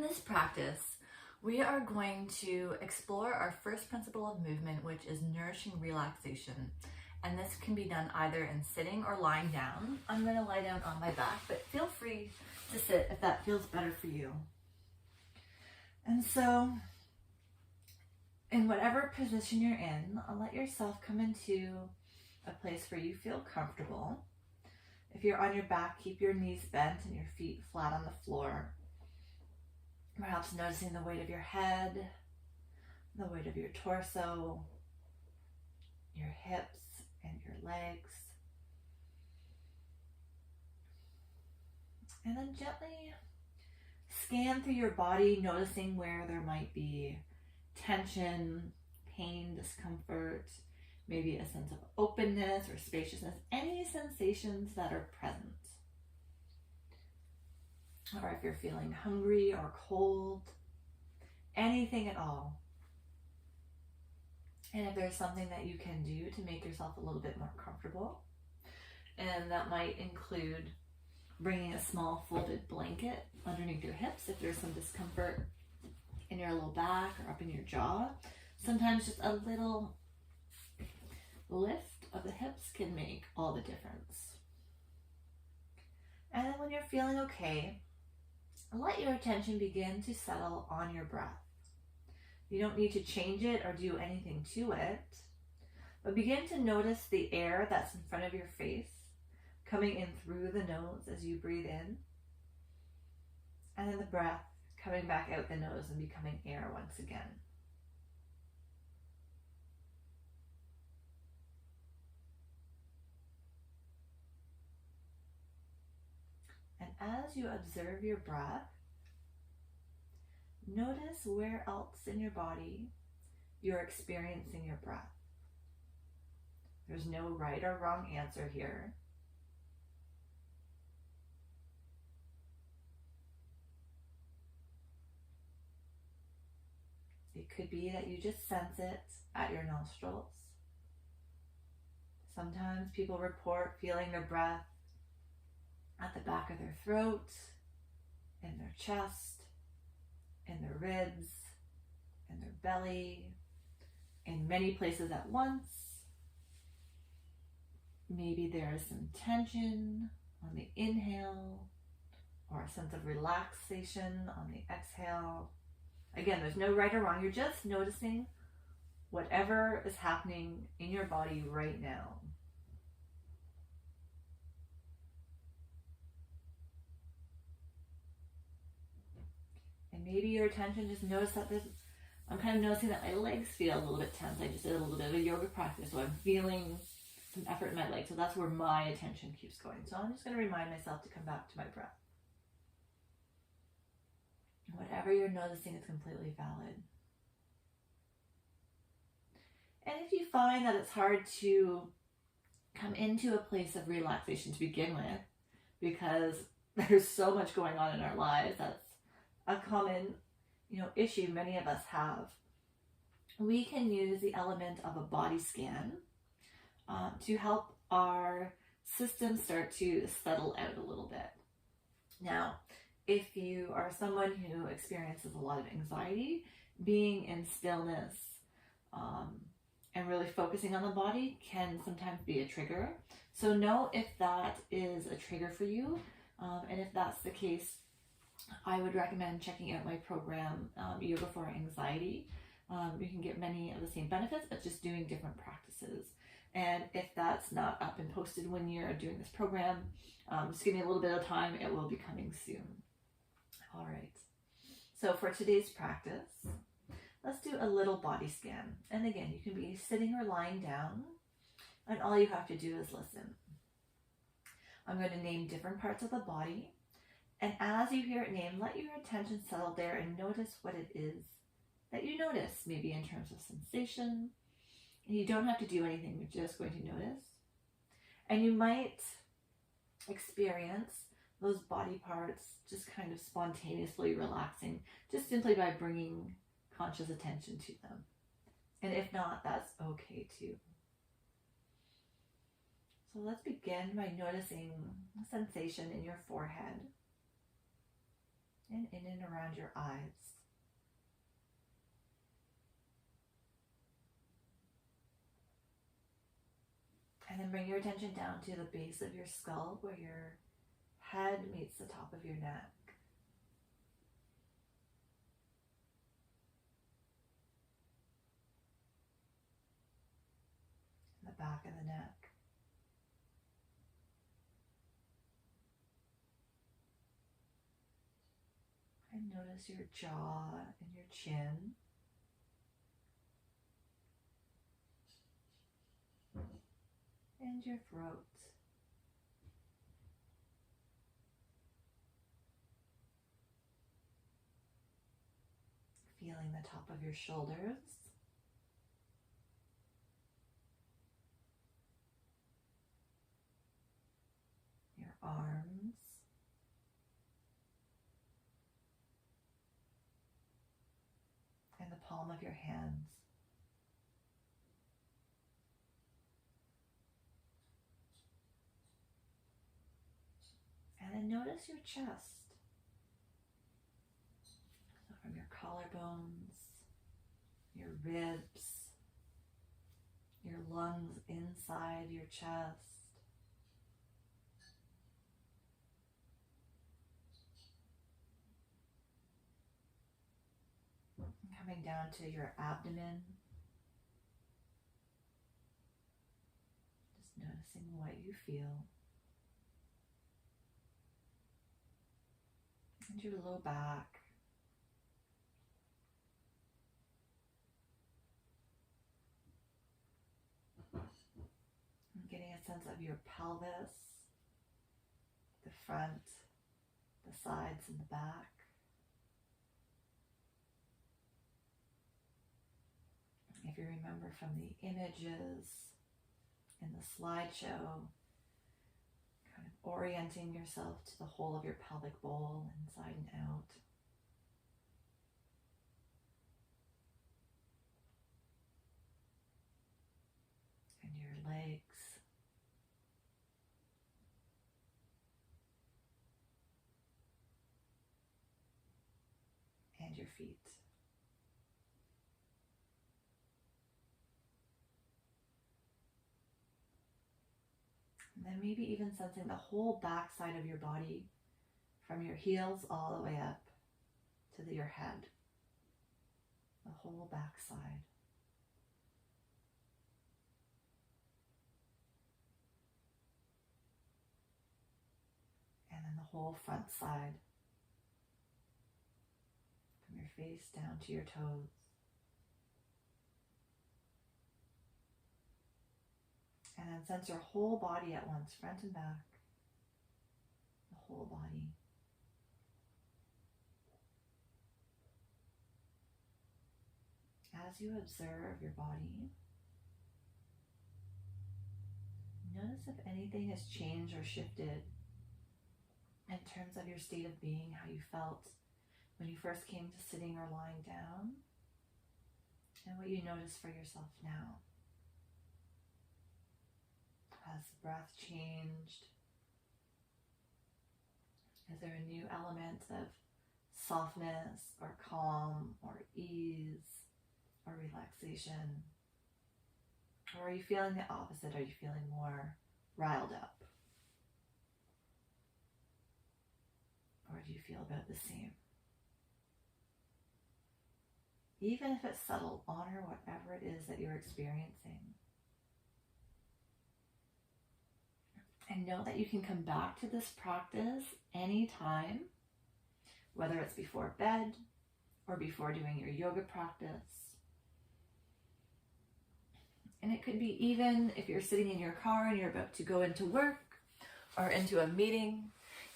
this practice, we are going to explore our first principle of movement, which is nourishing relaxation. And this can be done either in sitting or lying down. I'm going to lie down on my back, but feel free to sit if that feels better for you. And so, in whatever position you're in, let yourself come into a place where you feel comfortable. If you're on your back, keep your knees bent and your feet flat on the floor. Perhaps noticing the weight of your head, the weight of your torso, your hips and your legs. And then gently scan through your body, noticing where there might be tension, pain, discomfort, maybe a sense of openness or spaciousness, any sensations that are present. Or if you're feeling hungry or cold, anything at all. And if there's something that you can do to make yourself a little bit more comfortable, and that might include bringing a small folded blanket underneath your hips if there's some discomfort in your low back or up in your jaw. Sometimes just a little lift of the hips can make all the difference. And then when you're feeling okay, let your attention begin to settle on your breath. You don't need to change it or do anything to it, but begin to notice the air that's in front of your face coming in through the nose as you breathe in, and then the breath coming back out the nose and becoming air once again. And as you observe your breath, notice where else in your body you're experiencing your breath. There's no right or wrong answer here. It could be that you just sense it at your nostrils. Sometimes people report feeling their breath at the back of their throat, in their chest, in their ribs, in their belly, in many places at once. Maybe there is some tension on the inhale or a sense of relaxation on the exhale. Again, there's no right or wrong. You're just noticing whatever is happening in your body right now. And maybe your attention just notice that I'm kind of noticing that my legs feel a little bit tense. I just did a little bit of a yoga practice, so I'm feeling some effort in my legs. So that's where my attention keeps going. So I'm just going to remind myself to come back to my breath. Whatever you're noticing is completely valid. And if you find that it's hard to come into a place of relaxation to begin with, because there's so much going on in our lives, that's a common, issue many of us have, we can use the element of a body scan to help our system start to settle out a little bit. Now, if you are someone who experiences a lot of anxiety, being in stillness and really focusing on the body can sometimes be a trigger. So know if that is a trigger for you, and if that's the case, I would recommend checking out my program, Yoga for Anxiety. You can get many of the same benefits, but just doing different practices. And if that's not up and posted when you're doing this program, just give me a little bit of time. It will be coming soon. All right. So for today's practice, let's do a little body scan. And again, you can be sitting or lying down, and all you have to do is listen. I'm going to name different parts of the body. And as you hear it named, let your attention settle there and notice what it is that you notice, maybe in terms of sensation. And you don't have to do anything, you're just going to notice. And you might experience those body parts just kind of spontaneously relaxing, just simply by bringing conscious attention to them. And if not, that's okay too. So let's begin by noticing a sensation in your forehead. and in and around your eyes. And then bring your attention down to the base of your skull where your head meets the top of your neck. The back of the neck. And notice your jaw and your chin. And your throat. Feeling the top of your shoulders. Your arms. And the palm of your hands. And then notice your chest. So from your collarbones, your ribs, your lungs inside your chest. Coming down to your abdomen. Just noticing what you feel. And your low back. And getting a sense of your pelvis, the front, the sides, and the back. If you remember from the images in the slideshow, kind of orienting yourself to the whole of your pelvic bowl, inside and out. And your legs. And your feet. And then maybe even sensing the whole back side of your body from your heels all the way up to your head. The whole back side. And then the whole front side. From your face down to your toes. And then sense your whole body at once, front and back. The whole body. As you observe your body, notice if anything has changed or shifted in terms of your state of being, how you felt when you first came to sitting or lying down, and what you notice for yourself now. Has the breath changed? Is there a new element of softness or calm or ease or relaxation? Or are you feeling the opposite? Are you feeling more riled up? Or do you feel about the same? Even if it's subtle, honor whatever it is that you're experiencing. And know that you can come back to this practice anytime, whether it's before bed or before doing your yoga practice. And it could be even if you're sitting in your car and you're about to go into work or into a meeting.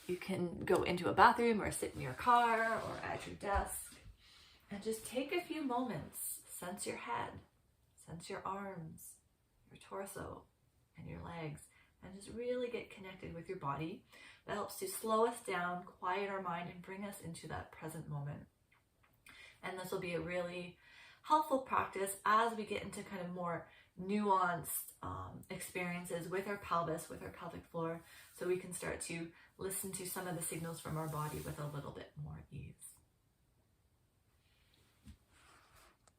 You can go into a bathroom or sit in your car or at your desk and just take a few moments. Sense your head, sense your arms, your torso, and your legs. And just really get connected with your body. That helps to slow us down, quiet our mind, and bring us into that present moment. And this will be a really helpful practice as we get into kind of more nuanced experiences with our pelvis, with our pelvic floor, so we can start to listen to some of the signals from our body with a little bit